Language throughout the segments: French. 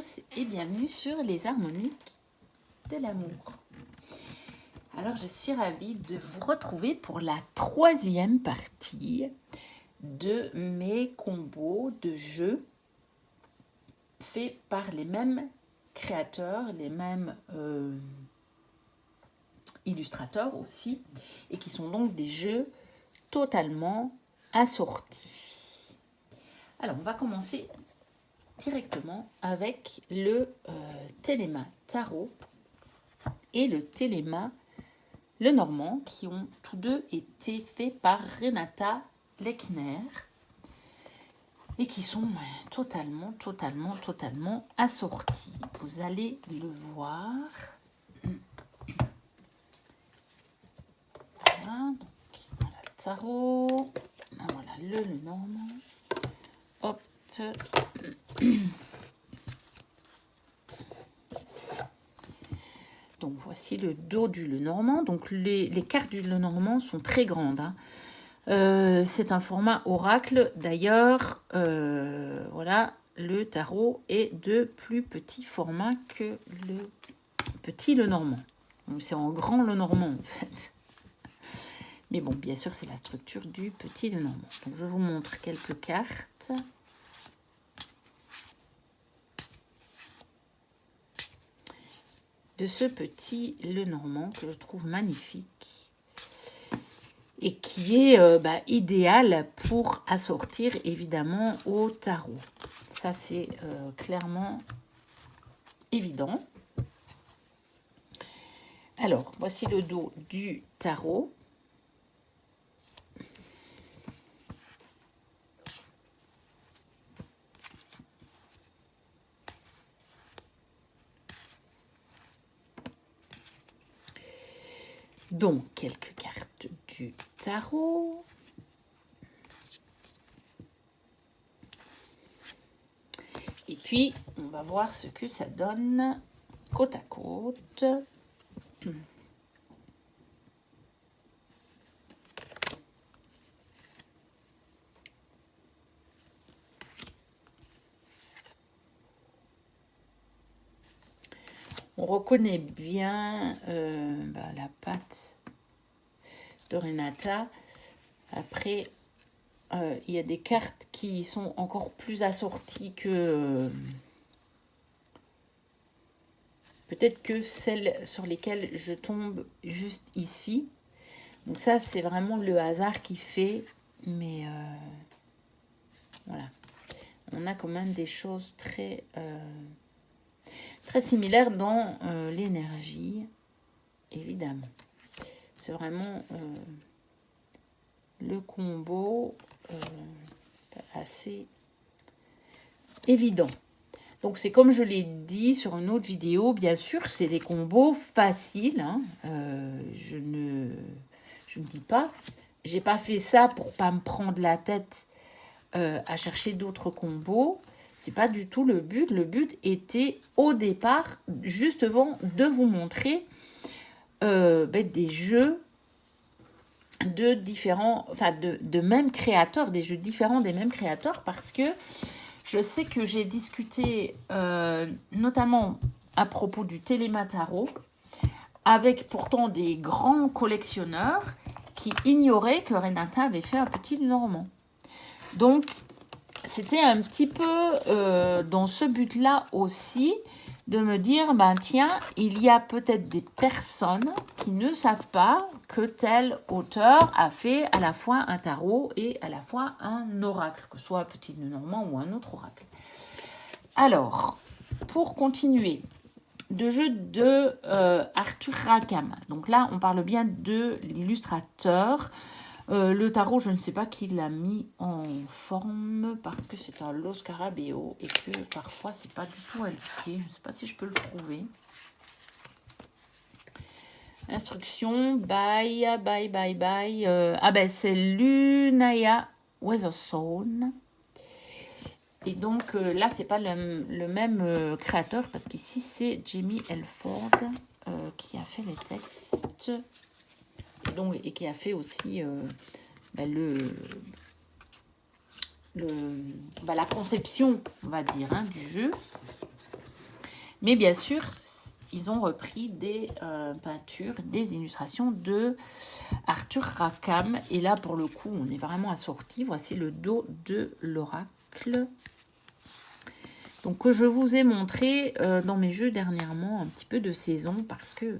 tous et bienvenue sur les harmoniques de l'amour. Alors je suis ravie de vous retrouver pour la troisième partie de mes combos de jeux faits par les mêmes créateurs, les mêmes illustrateurs aussi, et qui sont donc des jeux totalement assortis. Alors on va commencer directement avec le Téléma Tarot et le Téléma Lenormand qui ont tous deux été faits par Renata Lechner et qui sont totalement assortis. Vous allez le voir. Voilà, donc voilà le tarot, voilà le Lenormand. Hop. Donc voici le dos du Lenormand. Donc les cartes du Lenormand sont très grandes. C'est un format oracle. D'ailleurs, voilà, le tarot est de plus petit format que le petit Lenormand. Donc c'est en grand Lenormand en fait. Mais bon, bien sûr, c'est la structure du petit Lenormand. Donc je vous montre quelques cartes. De ce petit Lenormand que je trouve magnifique et qui est idéal pour assortir évidemment au tarot. Ça c'est clairement évident. Alors voici le dos du tarot. Donc, quelques cartes du tarot. Et puis, on va voir ce que ça donne côte à côte. On reconnaît bien la patte de Renata. Après, il y a des cartes qui sont encore plus assorties que... peut-être que celles sur lesquelles je tombe juste ici. Donc ça, c'est vraiment le hasard qui fait. Mais voilà. On a quand même des choses très similaires dans l'énergie, évidemment. C'est vraiment le combo assez évident. Donc c'est comme je l'ai dit sur une autre vidéo, bien sûr, c'est des combos faciles. Hein. Je ne dis pas. J'ai pas fait ça pour pas me prendre la tête à chercher d'autres combos. C'est pas du tout le but. Le but était au départ justement de vous montrer des jeux de différents, de mêmes créateurs, des jeux différents des mêmes créateurs, parce que je sais que j'ai discuté notamment à propos du Téléma Tarot avec pourtant des grands collectionneurs qui ignoraient que Renata avait fait un petit Lenormand. Donc, c'était un petit peu dans ce but-là aussi de me dire, tiens, il y a peut-être des personnes qui ne savent pas que tel auteur a fait à la fois un tarot et à la fois un oracle, que ce soit un petit Lenormand ou un autre oracle. Alors, pour continuer, de jeu de Arthur Rackham. Donc là, on parle bien de l'illustrateur. Le tarot, je ne sais pas qui l'a mis en forme parce que c'est un Los Scarabeo et que parfois c'est pas du tout indiqué. Je ne sais pas si je peux le trouver. Instruction, bye. C'est Lunaya Weatherstone. Et donc là, c'est pas le même créateur parce qu'ici, c'est Jamie Elford qui a fait les textes. Et qui a fait aussi la conception, on va dire, du jeu. Mais bien sûr, ils ont repris des peintures, des illustrations de Arthur Rackham. Et là, pour le coup, on est vraiment assorti. Voici le dos de l'oracle. Donc, que je vous ai montré dans mes jeux dernièrement, un petit peu de saison, parce que,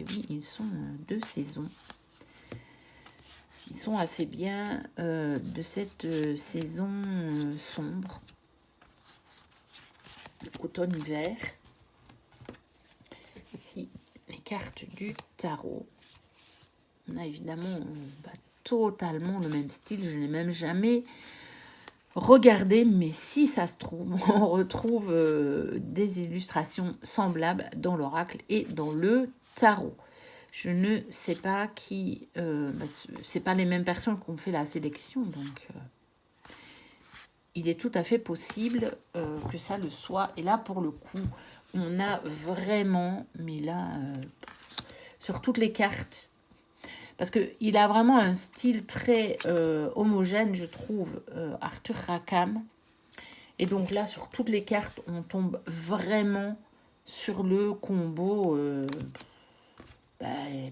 oui, ils sont de saison. Ils sont assez bien de cette saison sombre, automne-hiver. Ici, les cartes du tarot. On a évidemment totalement le même style. Je n'ai même jamais regardé, mais si ça se trouve, on retrouve des illustrations semblables dans l'oracle et dans le tarot. Je ne sais pas qui... c'est pas les mêmes personnes qui ont fait la sélection, donc... il est tout à fait possible que ça le soit. Et là, pour le coup, on a vraiment... Mais là, sur toutes les cartes... Parce qu'il a vraiment un style très homogène, je trouve, Arthur Rackham. Et donc là, sur toutes les cartes, on tombe vraiment sur le combo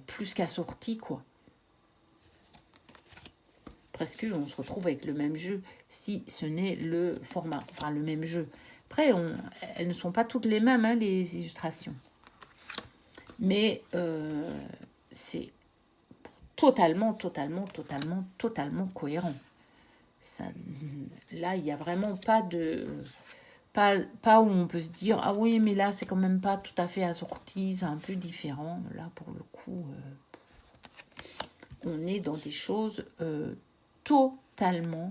plus qu'assorti, quoi. Presque, on se retrouve avec le même jeu, si ce n'est le format, enfin le même jeu. Après, elles ne sont pas toutes les mêmes, hein, les illustrations. Mais c'est totalement cohérent. Ça, là, il n'y a vraiment pas de... Pas où on peut se dire, ah oui, mais là, c'est quand même pas tout à fait assorti, c'est un peu différent. Là, pour le coup, on est dans des choses totalement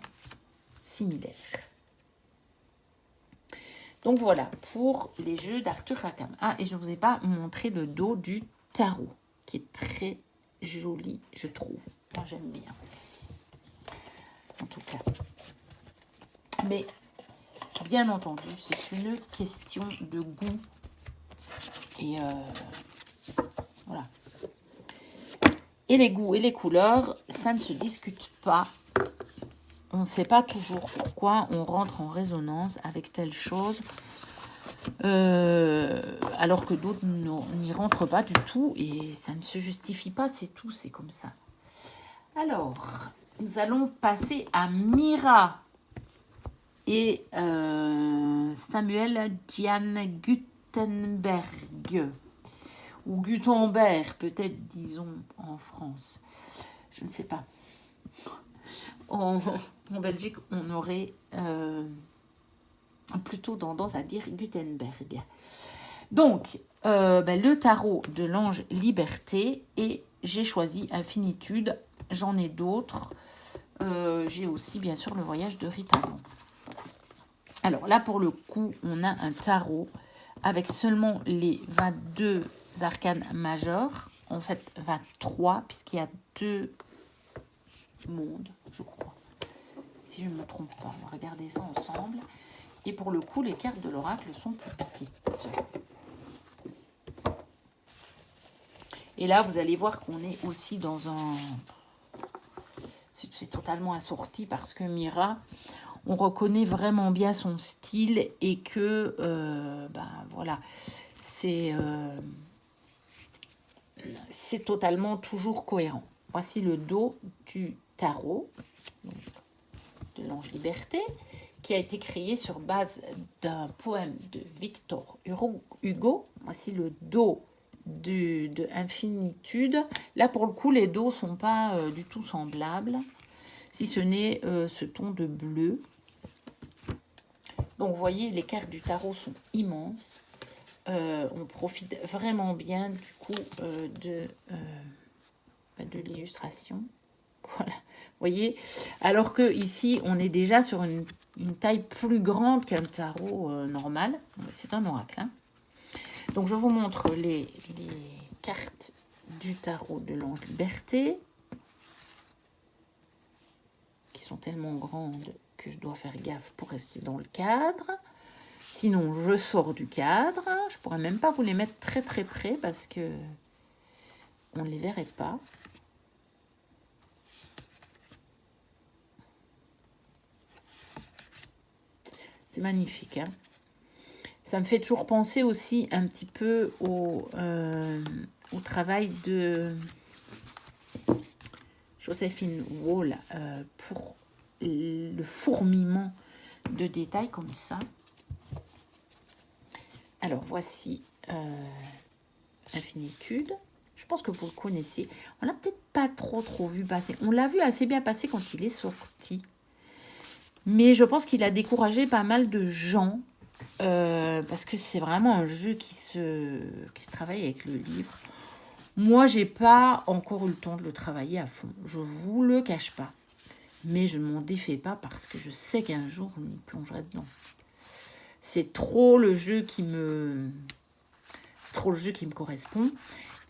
similaires. Donc voilà, pour les jeux d'Arthur Rackham. Ah, et je ne vous ai pas montré le dos du tarot, qui est très joli, je trouve. Moi, j'aime bien. En tout cas. Mais, bien entendu, c'est une question de goût. Et voilà. Et les goûts et les couleurs, ça ne se discute pas. On ne sait pas toujours pourquoi on rentre en résonance avec telle chose, alors que d'autres n'y rentrent pas du tout. Et ça ne se justifie pas, c'est tout, c'est comme ça. Alors, nous allons passer à Mira et Samuel Diane Gutenberg. Ou Gutenberg, peut-être, disons, en France. Je ne sais pas. En Belgique, on aurait plutôt tendance à dire Gutenberg. Donc, le tarot de l'ange Liberté, et j'ai choisi Infinitude. J'en ai d'autres. J'ai aussi, bien sûr, le voyage de Rita Von. Alors là, pour le coup, on a un tarot avec seulement les 22 arcanes majeurs. En fait, 23, puisqu'il y a 2 mondes, je crois. Si je ne me trompe pas, on va regarder ça ensemble. Et pour le coup, les cartes de l'oracle sont plus petites. Et là, vous allez voir qu'on est aussi dans un... C'est totalement assorti parce que Mira, on reconnaît vraiment bien son style et que, voilà, c'est totalement toujours cohérent. Voici le dos du tarot de l'ange Liberté, qui a été créé sur base d'un poème de Victor Hugo. Voici le dos de Infinitude. Là, pour le coup, les dos ne sont pas du tout semblables, si ce n'est ce ton de bleu. Donc, vous voyez, les cartes du tarot sont immenses. On profite vraiment bien, du coup, de l'illustration. Voilà, vous voyez, alors que ici on est déjà sur une taille plus grande qu'un tarot normal. C'est un oracle, hein. Donc je vous montre les cartes du tarot de l'ange Liberté, qui sont tellement grandes que je dois faire gaffe pour rester dans le cadre. Sinon je sors du cadre. Je pourrais même pas vous les mettre très très près parce que on ne les verrait pas. C'est magnifique, hein. Ça me fait toujours penser aussi un petit peu au travail de Joséphine Wall pour le fourmillement de détails comme ça. Alors, voici Infinitude. Je pense que vous le connaissez. On l'a peut-être pas trop vu passer. On l'a vu assez bien passer quand il est sorti. Mais je pense qu'il a découragé pas mal de gens. Parce que c'est vraiment un jeu qui se travaille avec le livre. Moi, j'ai pas encore eu le temps de le travailler à fond. Je vous le cache pas. Mais je ne m'en défais pas parce que je sais qu'un jour, je me plongerai dedans. C'est trop le jeu qui me correspond.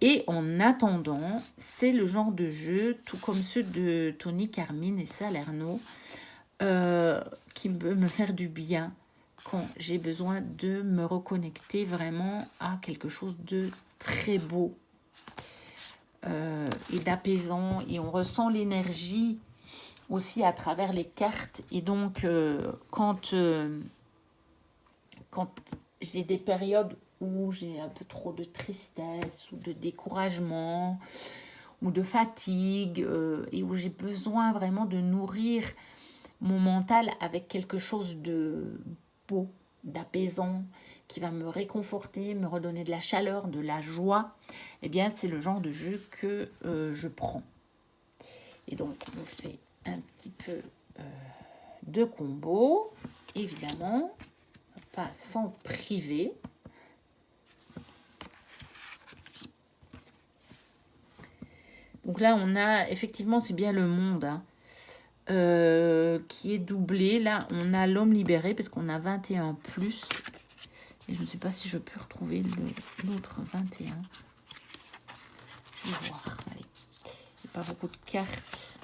Et en attendant, c'est le genre de jeu, tout comme ceux de Tony Carmine et Salerno, qui peut me faire du bien quand j'ai besoin de me reconnecter vraiment à quelque chose de très beau et d'apaisant. Et on ressent l'énergie aussi à travers les cartes. Et donc, quand j'ai des périodes où j'ai un peu trop de tristesse ou de découragement ou de fatigue et où j'ai besoin vraiment de nourrir mon mental avec quelque chose de beau, d'apaisant, qui va me réconforter, me redonner de la chaleur, de la joie, eh bien c'est le genre de jeu que je prends. Et donc on fait un petit peu de combo, évidemment, pas sans priver. Donc là, on a, effectivement, c'est bien le monde hein, qui est doublé. Là, on a l'homme libéré parce qu'on a 21 plus. Et je ne sais pas si je peux retrouver l'autre 21. Je vais voir. Allez. Il n'y a pas beaucoup de cartes.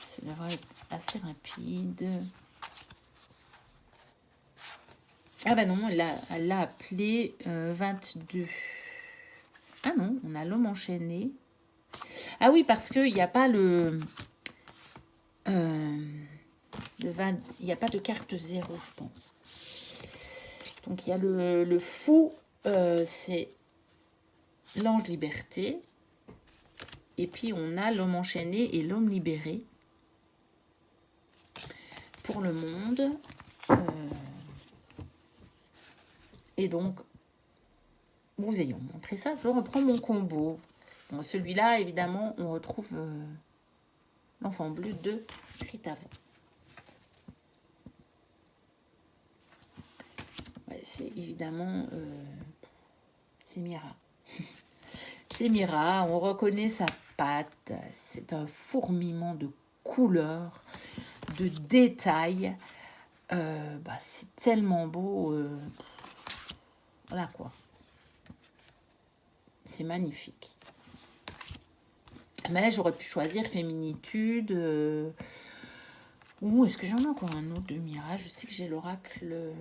Ça devrait être assez rapide. Ah ben non, elle l'a appelé 22. Ah non, on a l'homme enchaîné. Ah oui, parce qu'il n'y a pas le 20, il n'y a pas de carte 0, je pense. Donc il y a le fou, c'est l'ange liberté. Et puis on a l'homme enchaîné et l'homme libéré. Pour le monde. Et donc, vous ayant montré ça, je reprends mon combo. Bon, celui-là, évidemment, on retrouve l'enfant bleu de Rita Von. Ouais, c'est évidemment, c'est Mira. C'est Mira, on reconnaît sa patte. C'est un fourmillement de couleurs, de détails. C'est tellement beau. Voilà quoi. C'est magnifique. Mais j'aurais pu choisir Féminitude. Ou est-ce que j'en ai encore un autre de Mira? Je sais que j'ai l'oracle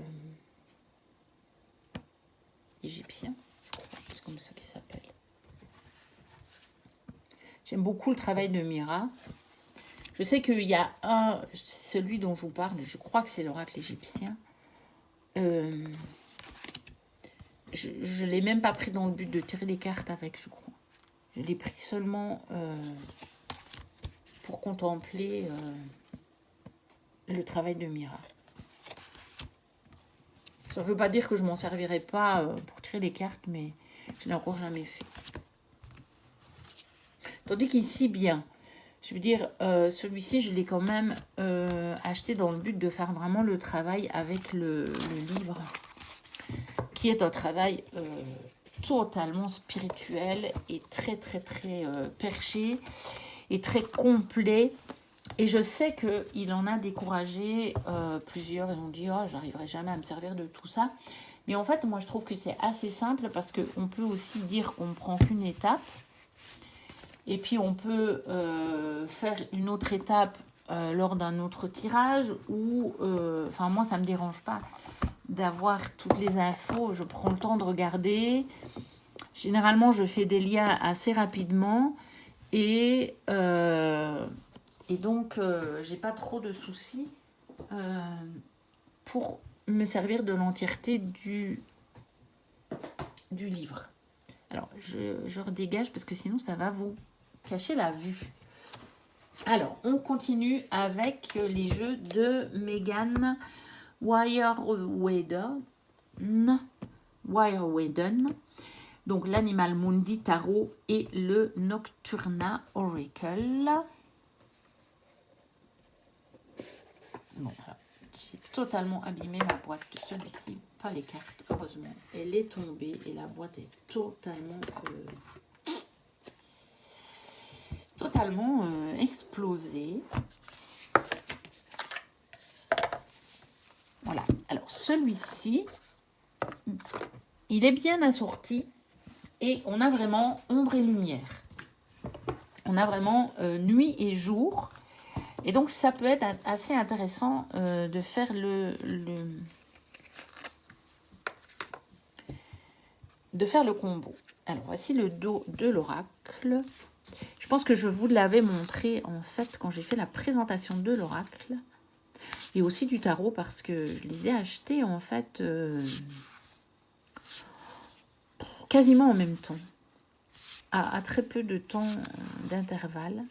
égyptien, je crois. C'est comme ça qu'il s'appelle. J'aime beaucoup le travail de Mira. Je sais qu'il y a celui dont je vous parle, je crois que c'est l'oracle égyptien. Je ne l'ai même pas pris dans le but de tirer les cartes avec, je crois. Je l'ai pris seulement pour contempler le travail de Mira. Ça ne veut pas dire que je m'en servirai pas pour tirer les cartes, mais je n'ai encore jamais fait. Tandis qu'ici, bien, je veux dire, celui-ci, je l'ai quand même acheté dans le but de faire vraiment le travail avec le livre, qui est un travail totalement spirituel et très, très, très perché et très complet. Et je sais qu'il en a découragé plusieurs. Ils ont dit, oh, j'arriverai jamais à me servir de tout ça. Mais en fait, moi, je trouve que c'est assez simple parce qu'on peut aussi dire qu'on ne prend qu'une étape. Et puis, on peut faire une autre étape lors d'un autre tirage. Ou, enfin, moi, ça ne me dérange pas d'avoir toutes les infos. Je prends le temps de regarder. Généralement, je fais des liens assez rapidement. Et donc, j'ai pas trop de soucis pour me servir de l'entièreté du du livre. Alors, je redégage parce que sinon, ça va vous cacher la vue. Alors, on continue avec les jeux de Megan Wireweden. Donc, l'Animal Mundi Tarot et le Nocturna Oracle. Bon, j'ai totalement abîmé ma boîte de celui-ci. Pas les cartes, heureusement. Elle est tombée et la boîte est totalement explosée. Voilà. Alors, celui-ci, il est bien assorti et on a vraiment ombre et lumière. On a vraiment nuit et jour. Et donc, ça peut être assez intéressant de faire le combo. Alors, voici le dos de l'oracle. Je pense que je vous l'avais montré, en fait, quand j'ai fait la présentation de l'oracle. Et aussi du tarot, parce que je les ai achetés, en fait, quasiment en même temps. À très peu de temps d'intervalle.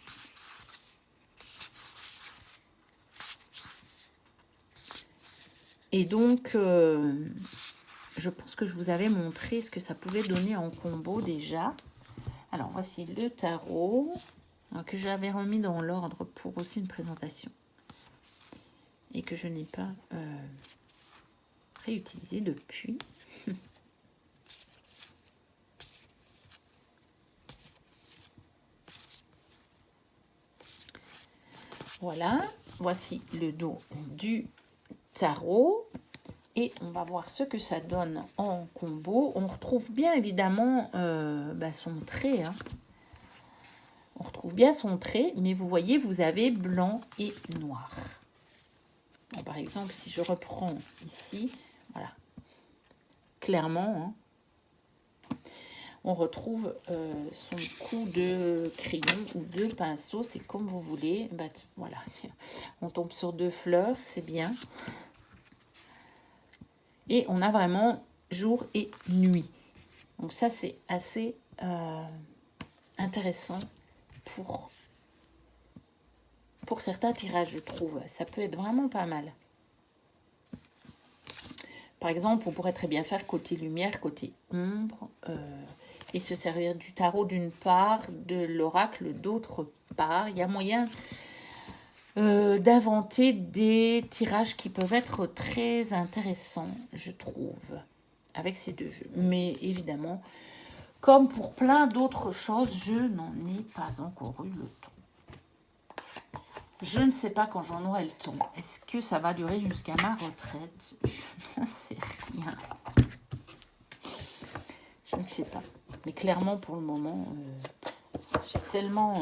Et donc, je pense que je vous avais montré ce que ça pouvait donner en combo déjà. Alors, voici le tarot que j'avais remis dans l'ordre pour aussi une présentation. Et que je n'ai pas réutilisé depuis. Voilà, voici le dos du tarot. Et on va voir ce que ça donne en combo. On retrouve bien évidemment son trait. Hein. On retrouve bien son trait, mais vous voyez, vous avez blanc et noir. Bon, par exemple, si je reprends ici, voilà, clairement, hein, on retrouve son coup de crayon ou de pinceau, c'est comme vous voulez. Bah, voilà, on tombe sur 2 fleurs, c'est bien. Et on a vraiment jour et nuit. Donc ça, c'est assez intéressant pour certains tirages, je trouve. Ça peut être vraiment pas mal. Par exemple, on pourrait très bien faire côté lumière, côté ombre, et se servir du tarot d'une part, de l'oracle d'autre part. Il y a moyen d'inventer des tirages qui peuvent être très intéressants, je trouve, avec ces 2 jeux. Mais évidemment, comme pour plein d'autres choses, je n'en ai pas encore eu le temps. Je ne sais pas quand j'en aurai le temps. Est-ce que ça va durer jusqu'à ma retraite? Je n'en sais rien. Je ne sais pas. Mais clairement, pour le moment, j'ai tellement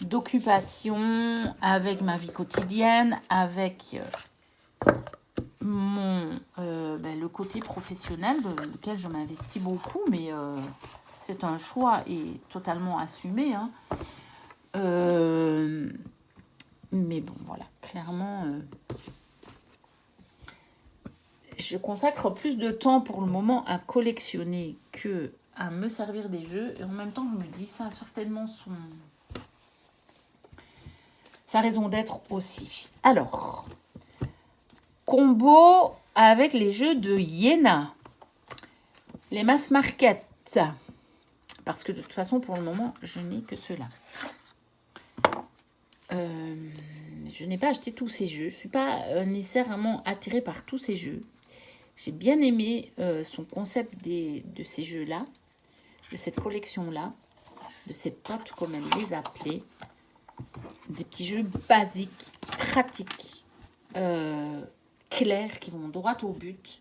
d'occupations avec ma vie quotidienne, avec le côté professionnel dans lequel je m'investis beaucoup, mais c'est un choix et totalement assumé. Hein. Mais bon, voilà, clairement, je consacre plus de temps pour le moment à collectionner que à me servir des jeux. Et en même temps, je me dis, ça a certainement sa raison d'être aussi. Alors, combo avec les jeux de Iéna, les mass market. Parce que de toute façon, pour le moment, je n'ai que cela. Je n'ai pas acheté tous ces jeux. Je ne suis pas nécessairement attirée par tous ces jeux. J'ai bien aimé son concept de ces jeux-là, de cette collection-là, de ces potes, comme elle les appelait. Des petits jeux basiques, pratiques, clairs, qui vont droit au but.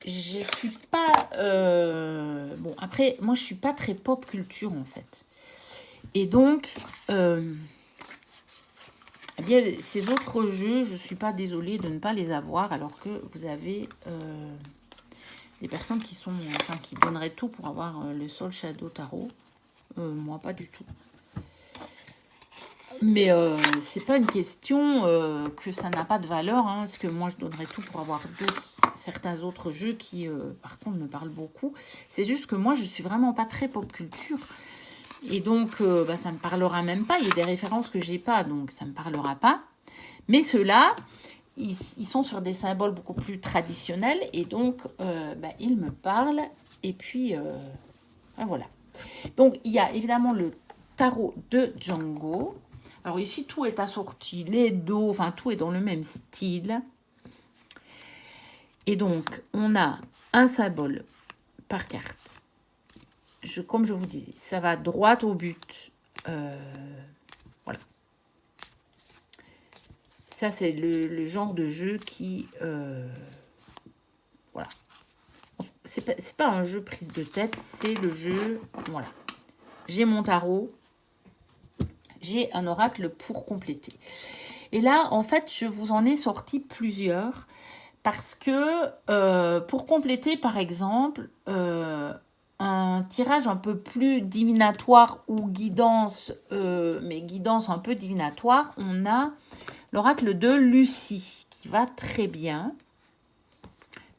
Je suis pas... bon, après, moi, je suis pas très pop culture, en fait. Et donc, eh bien, ces autres jeux, je ne suis pas désolée de ne pas les avoir, alors que vous avez des personnes qui sont, enfin, qui donneraient tout pour avoir le Soul Shadow Tarot. Moi, pas du tout. Mais c'est pas une question que ça n'a pas de valeur, hein, parce que moi je donnerais tout pour avoir certains autres jeux qui par contre me parlent beaucoup. C'est juste que moi je suis vraiment pas très pop culture. Et donc bah, ça me parlera même pas. Il y a des références que j'ai pas, donc ça me parlera pas. Mais ceux-là, ils sont sur des symboles beaucoup plus traditionnels. Et donc bah, ils me parlent. Et puis ben voilà. Donc il y a évidemment le tarot de Django. Alors ici, tout est assorti, les dos, enfin tout est dans le même style. Et donc, on a un symbole par carte. Comme je vous disais, ça va droit au but. Voilà. Ça, c'est le genre de jeu qui... voilà. C'est pas un jeu prise de tête, c'est le jeu... Voilà. J'ai mon tarot. J'ai un oracle pour compléter. Et là, en fait, je vous en ai sorti plusieurs parce que pour compléter, par exemple, un tirage un peu plus divinatoire ou guidance, mais guidance un peu divinatoire, on a l'oracle de Lucie qui va très bien.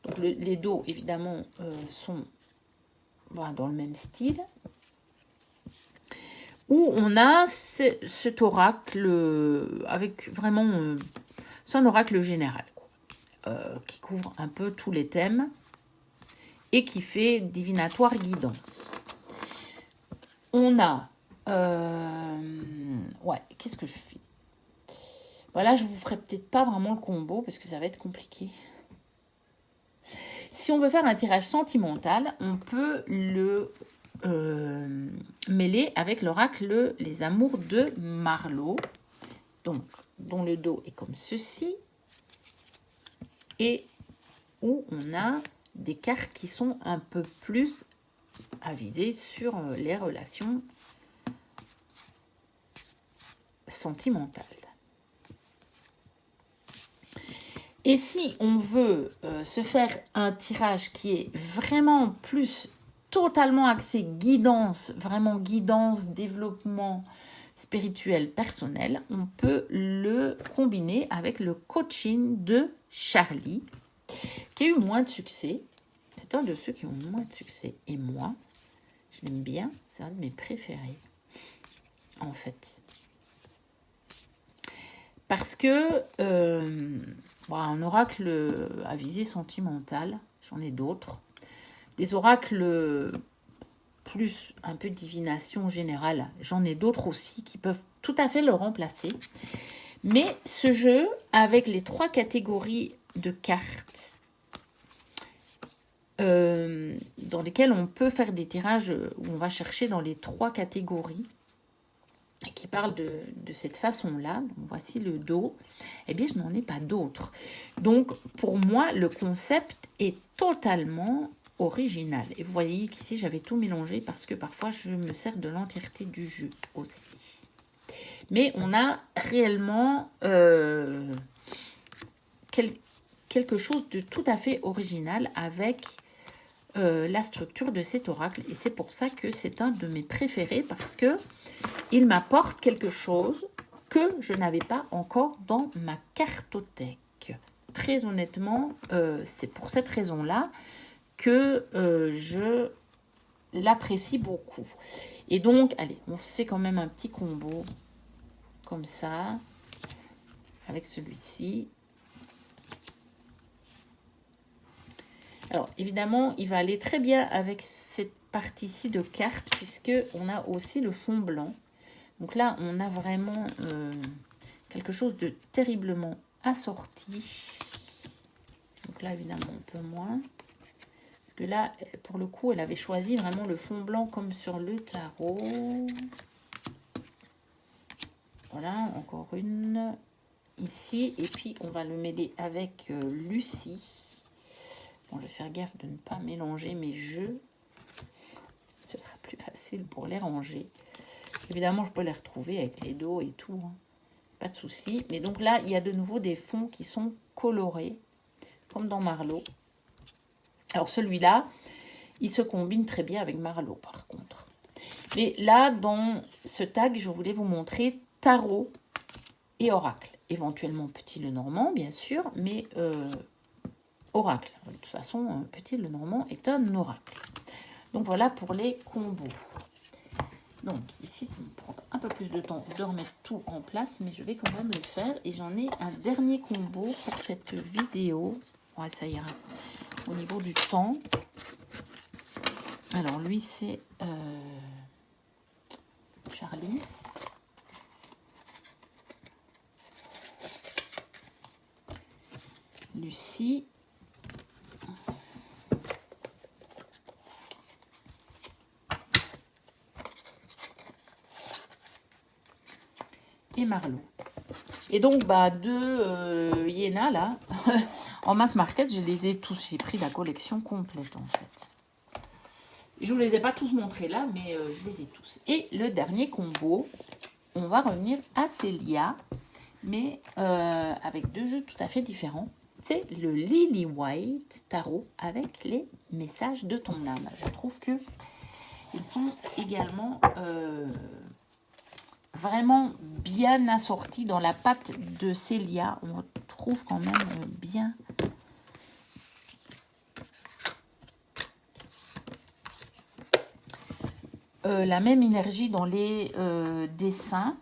Donc les dos, évidemment, sont voilà, dans le même style. Où on a cet oracle avec vraiment... c'est un oracle général, quoi, qui couvre un peu tous les thèmes et qui fait divinatoire guidance. On a... ouais, qu'est-ce que je fais? Voilà, je vous ferai peut-être pas vraiment le combo parce que ça va être compliqué. Si on veut faire un tirage sentimental, on peut le mêler avec l'oracle Les Amours de Marlowe, donc dont le dos est comme ceci, et où on a des cartes qui sont un peu plus avisées sur les relations sentimentales. Et si on veut se faire un tirage qui est vraiment plus totalement axé guidance, vraiment guidance, développement spirituel personnel, on peut le combiner avec le coaching de Charlie, qui a eu moins de succès. C'est un de ceux qui ont moins de succès. Et moi, je l'aime bien. C'est un de mes préférés, en fait. Parce que un oracle à visée sentimentale, j'en ai d'autres. Des oracles plus un peu divination générale, j'en ai d'autres aussi qui peuvent tout à fait le remplacer. Mais ce jeu, avec les 3 catégories de cartes, dans lesquelles on peut faire des tirages où on va chercher dans les 3 catégories, qui parle de cette façon-là. Voici le dos. Eh bien, je n'en ai pas d'autres. Donc, pour moi, le concept est totalement original. Et vous voyez qu'ici, j'avais tout mélangé parce que parfois, je me sers de l'entièreté du jeu aussi. Mais on a réellement quelque chose de tout à fait original avec la structure de cet oracle. Et c'est pour ça que c'est un de mes préférés parce que il m'apporte quelque chose que je n'avais pas encore dans ma cartothèque. Très honnêtement, c'est pour cette raison-là que je l'apprécie beaucoup. Et donc, allez, on se fait quand même un petit combo comme ça, avec celui-ci. Alors, évidemment, il va aller très bien avec cette partie-ci de cartes, puisqu'on a aussi le fond blanc. Donc là, on a vraiment quelque chose de terriblement assorti. Donc là, évidemment, un peu moins. Parce que là, pour le coup, elle avait choisi vraiment le fond blanc comme sur le tarot. Voilà, encore une ici. Et puis, on va le mêler avec Lucie. Bon, je vais faire gaffe de ne pas mélanger mes jeux. Ce sera plus facile pour les ranger. Évidemment, je peux les retrouver avec les dos et tout. Hein. Pas de souci. Mais donc là, il y a de nouveau des fonds qui sont colorés, comme dans Marlowe. Alors celui-là, il se combine très bien avec Marlowe, par contre. Mais là, dans ce tag, je voulais vous montrer tarot et oracle. Éventuellement petit Lenormand, bien sûr, mais oracle. De toute façon, petit Lenormand est un oracle. Donc voilà pour les combos. Donc ici, ça me prend un peu plus de temps de remettre tout en place, mais je vais quand même le faire. Et j'en ai un dernier combo pour cette vidéo. Ouais, ça ira. Au niveau du temps. Alors lui, c'est Charlie. Lucie. Et Marlot. Et donc, bah, deux Iéna, là, en mass market, je les ai tous. J'ai pris la collection complète, en fait. Je ne vous les ai pas tous montrés là, mais je les ai tous. Et le dernier combo, on va revenir à Célia, mais avec deux jeux tout à fait différents. C'est le Lily White Tarot avec les messages de ton âme. Je trouve que ils sont également vraiment bien assortis dans la patte de Célia. On trouve quand même bien... la même énergie dans les dessins.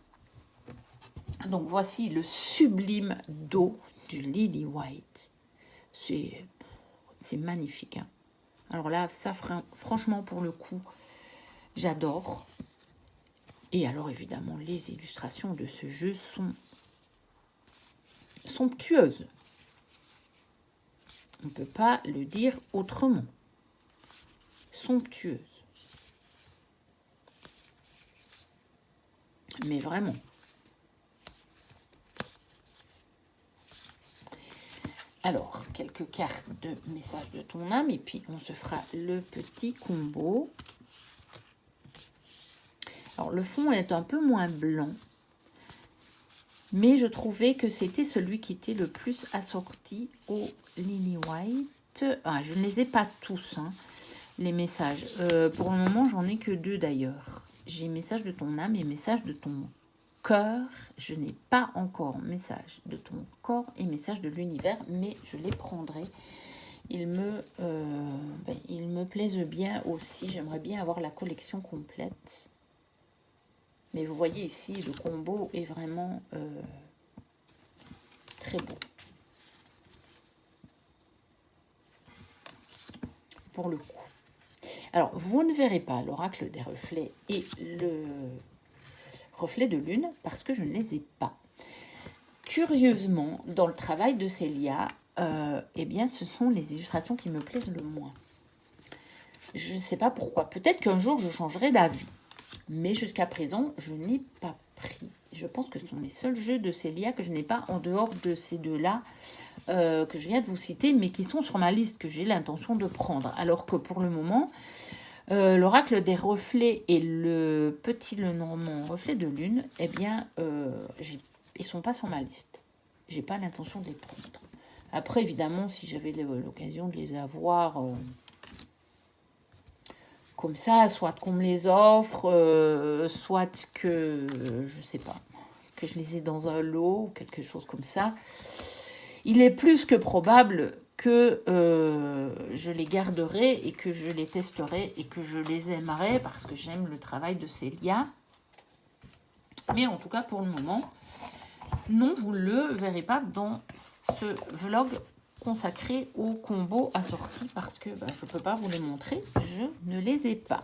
Donc voici le sublime dos du Lily White. C'est magnifique. Hein. Alors là, ça, franchement, pour le coup, j'adore. Et alors, évidemment, les illustrations de ce jeu sont somptueuses. On ne peut pas le dire autrement. Somptueuses. Mais vraiment. Alors, quelques cartes de message de ton âme. Et puis, on se fera le petit combo. Alors, le fond est un peu moins blanc. Mais je trouvais que c'était celui qui était le plus assorti au Lily White. Ah, je ne les ai pas tous, hein, les messages. Pour le moment, j'en ai que deux d'ailleurs. J'ai message de ton âme et message de ton cœur. Je n'ai pas encore message de ton corps et message de l'univers, mais je les prendrai. Ils me plaisent bien aussi. J'aimerais bien avoir la collection complète. Mais vous voyez ici, le combo est vraiment très beau. Pour le coup. Alors, vous ne verrez pas l'oracle des reflets et le reflet de lune parce que je ne les ai pas. Curieusement, dans le travail de Célia, eh bien, ce sont les illustrations qui me plaisent le moins. Je ne sais pas pourquoi. Peut-être qu'un jour, je changerai d'avis. Mais jusqu'à présent, je n'ai pas pris. Je pense que ce sont les seuls jeux de Célia que je n'ai pas en dehors de ces deux-là que je viens de vous citer, mais qui sont sur ma liste, que j'ai l'intention de prendre. Alors que pour le moment, l'oracle des reflets et le petit Lenormand reflet de lune, eh bien, ils ne sont pas sur ma liste. Je n'ai pas l'intention de les prendre. Après, évidemment, si j'avais l'occasion de les avoir... comme ça, soit qu'on me les offre, soit que, je sais pas, que je les ai dans un lot ou quelque chose comme ça. Il est plus que probable que je les garderai et que je les testerai et que je les aimerai parce que j'aime le travail de Célia. Mais en tout cas, pour le moment, non, vous ne le verrez pas dans ce vlog consacré au combo assorti parce que je ne peux pas vous les montrer, je ne les ai pas.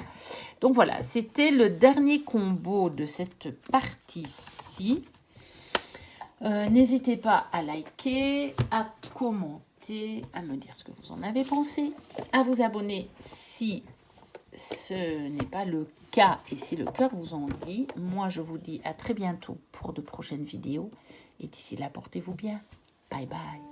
Donc voilà, c'était le dernier combo de cette partie-ci. N'hésitez pas à liker, à commenter, à me dire ce que vous en avez pensé, à vous abonner si ce n'est pas le cas et si le cœur vous en dit. Moi, je vous dis à très bientôt pour de prochaines vidéos. Et d'ici là, portez-vous bien. Bye bye.